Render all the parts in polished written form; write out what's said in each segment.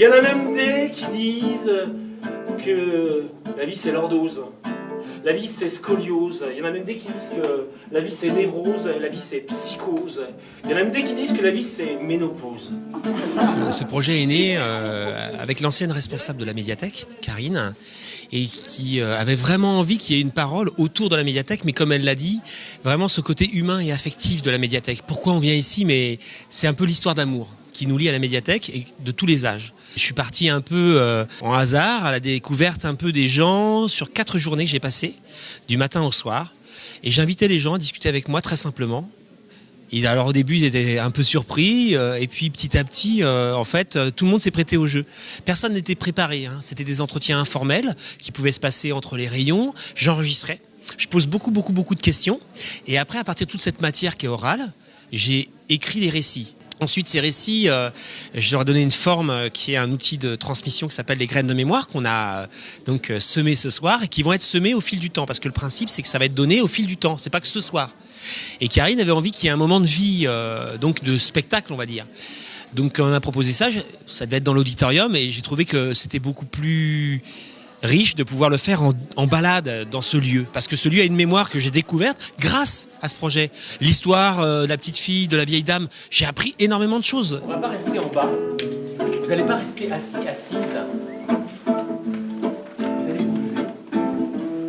Il y en a même des qui disent que la vie c'est lordose, la vie c'est scoliose, il y en a même des qui disent que la vie c'est névrose, la vie c'est psychose, il y en a même des qui disent que la vie c'est ménopause. Ce projet est né avec l'ancienne responsable de la médiathèque, Karine, et qui avait vraiment envie qu'il y ait une parole autour de la médiathèque, mais comme elle l'a dit, vraiment ce côté humain et affectif de la médiathèque. Pourquoi on vient ici? Mais c'est un peu l'histoire d'amour qui nous lie à la médiathèque et de tous les âges. Je suis parti un peu en hasard à la découverte un peu des gens sur 4 journées que j'ai passées, du matin au soir, et j'invitais les gens à discuter avec moi très simplement. Alors au début ils étaient un peu surpris et puis petit à petit en fait tout le monde s'est prêté au jeu. Personne n'était préparé, hein. C'était des entretiens informels qui pouvaient se passer entre les rayons. J'enregistrais, je pose beaucoup de questions et après à partir de toute cette matière qui est orale, j'ai écrit des récits. Ensuite, ces récits, je leur ai donné une forme qui est un outil de transmission qui s'appelle les graines de mémoire qu'on a donc semées ce soir et qui vont être semées au fil du temps. Parce que le principe, c'est que ça va être donné au fil du temps. C'est pas que ce soir. Et Karine avait envie qu'il y ait un moment de vie, donc de spectacle, on va dire. Donc on a proposé ça. Ça devait être dans l'auditorium et j'ai trouvé que c'était beaucoup plus riche de pouvoir le faire en balade dans ce lieu. Parce que ce lieu a une mémoire que j'ai découverte grâce à ce projet. L'histoire de la petite fille, de la vieille dame, j'ai appris énormément de choses. On va pas rester en bas. Vous n'allez pas rester assise. Vous allez vous lever.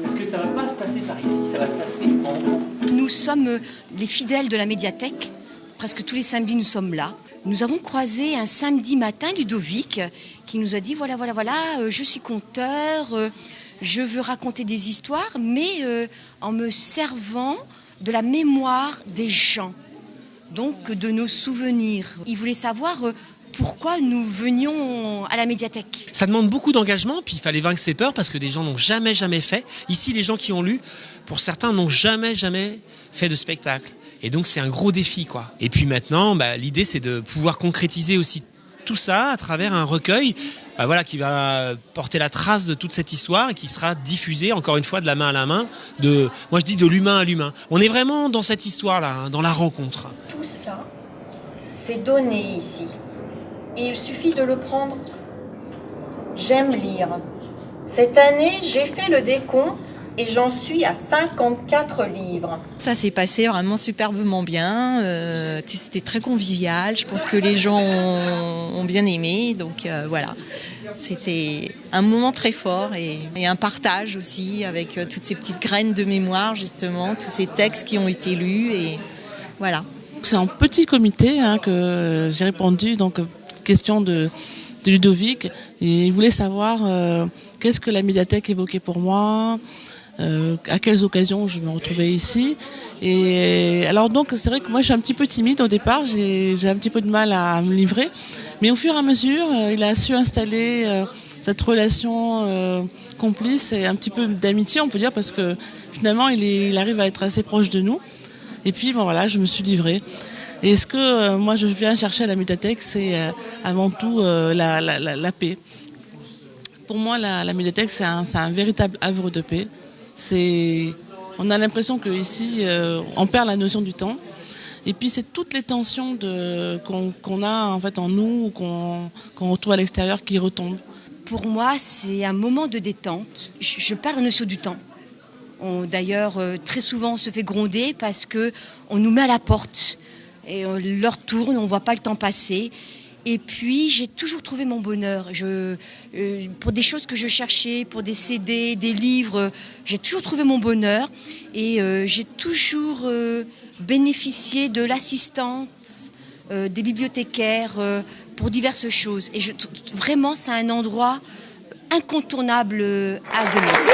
Parce que ça va pas se passer par ici, ça va se passer en haut. Nous sommes les fidèles de la médiathèque. Presque tous les samedis, nous sommes là. Nous avons croisé un samedi matin Ludovic qui nous a dit voilà, je suis conteur, je veux raconter des histoires, mais en me servant de la mémoire des gens, donc de nos souvenirs. Il voulait savoir pourquoi nous venions à la médiathèque. Ça demande beaucoup d'engagement, puis il fallait vaincre ses peurs parce que des gens n'ont jamais fait. Ici, les gens qui ont lu, pour certains, n'ont jamais fait de spectacle. Et donc c'est un gros défi, quoi. Et puis maintenant, l'idée c'est de pouvoir concrétiser aussi tout ça à travers un recueil qui va porter la trace de toute cette histoire et qui sera diffusé, encore une fois, de la main à la main, moi je dis de l'humain à l'humain. On est vraiment dans cette histoire-là, hein, dans la rencontre. Tout ça, c'est donné ici. Et il suffit de le prendre. J'aime lire. Cette année, j'ai fait le décompte et j'en suis à 54 livres. Ça s'est passé vraiment superbement bien, c'était très convivial, je pense que les gens ont bien aimé, donc voilà. C'était un moment très fort et un partage aussi avec toutes ces petites graines de mémoire justement, tous ces textes qui ont été lus et voilà. C'est un petit comité que j'ai répondu, donc question de Ludovic, et il voulait savoir qu'est-ce que la médiathèque évoquait pour moi, à quelles occasions je me retrouvais ici. Et alors donc c'est vrai que moi je suis un petit peu timide au départ, j'ai un petit peu de mal à me livrer, mais au fur et à mesure il a su installer cette relation complice et un petit peu d'amitié on peut dire, parce que finalement il arrive à être assez proche de nous. Et puis voilà, je me suis livrée. Et ce que moi je viens chercher à la médiathèque, c'est avant tout la paix. Pour moi la médiathèque c'est un véritable havre de paix. On a l'impression qu'ici, on perd la notion du temps. Et puis, c'est toutes les tensions qu'on a en fait en nous, qu'on retrouve à l'extérieur, qui retombent. Pour moi, c'est un moment de détente. Je perds la notion du temps. D'ailleurs, très souvent, on se fait gronder parce qu'on nous met à la porte. Et l'heure tourne, on ne voit pas le temps passer. Et puis, j'ai toujours trouvé mon bonheur. Pour des choses que je cherchais, pour des CD, des livres, j'ai toujours trouvé mon bonheur. Et j'ai toujours bénéficié de l'assistance des bibliothécaires pour diverses choses. Et vraiment, c'est un endroit incontournable à Gonesse.